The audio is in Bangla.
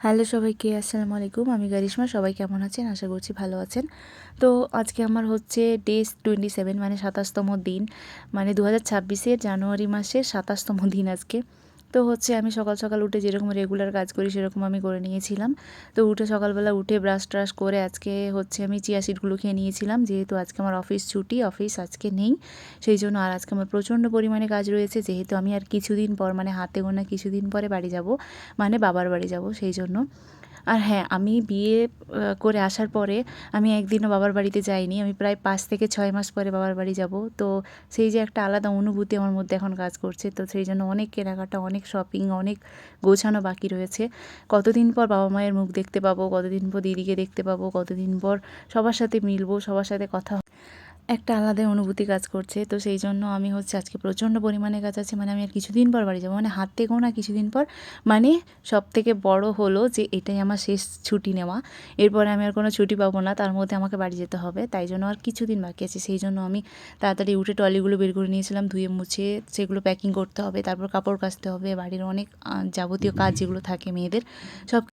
হ্যালো সবাইকে, আসসালামু আলাইকুম। আমি গারিশমা। সবাই কেমন আছেন? আশা করছি ভালো আছেন। তো আজকে আমার হচ্ছে ডে 27, মানে 27তম দিন, মানে 2026-এর জানুয়ারি মাসের 27তম দিন আজকে। তো হচ্ছে আমি সকাল সকাল উঠে যেরকম রেগুলার কাজ করি সেরকম আমি করে নিয়েছিলাম। তো উঠে সকালবেলা উঠে ব্রাশ ট্রাশ করে আজকে হচ্ছে আমি চিয়া সিডগুলো খেয়ে নিয়েছিলাম, যেহেতু আজকে আমার অফিস ছুটি, অফিস আজকে নেই। সেই জন্য আর আজকে আমার প্রচণ্ড পরিমাণে কাজ রয়েছে, যেহেতু আমি আর কিছুদিন পর, মানে হাতে গোনা কিছুদিন পরে বাড়ি যাব, মানে বাবার বাড়ি যাব সেই জন্য। আর হ্যাঁ, আমি বিয়ে করে আসার পরে আমি একদিনও বাবার বাড়িতে যাইনি। আমি প্রায় 5 থেকে 6 মাস পরে বাবার বাড়ি যাব। তো সেই যে একটা আলাদা অনুভূতি আমার মধ্যে এখন কাজ করছে, তো সেই জন্য অনেক কেনাকাটা, অনেক শপিং, অনেক গোছানো বাকি রয়েছে। কতদিন পর বাবা মায়ের মুখ দেখতে পাবো, কতদিন পর দিদিকে দেখতে পাবো, কতদিন পর সবার সাথে মিলবো, সবার সাথে কথা, একটা আলাদাই অনুভূতি কাজ করছে। তো সেই জন্য আমি হচ্ছে আজকে প্রচণ্ড পরিমাণে কাজ আছে, মানে আমি আর কিছুদিন পর বাড়ি যাবো, মানে হাতে গোনা কিছুদিন পর। মানে সবথেকে বড় হলো যে এটাই আমার শেষ ছুটি নেওয়া। এরপরে আমি আর কোনো ছুটি পাবো না, তার মধ্যে আমাকে বাড়ি যেতে হবে। তাই জন্য আর কিছুদিন বাকি আছে। সেই জন্য আমি তাড়াতাড়ি উঠে ট্রলিগুলো বের করে নিয়েছিলাম, ধুয়ে মুছে সেগুলো প্যাকিং করতে হবে, তারপর কাপড় কাচতে হবে, বাড়ির অনেক যাবতীয় কাজ যেগুলো থাকে মেয়েদের সব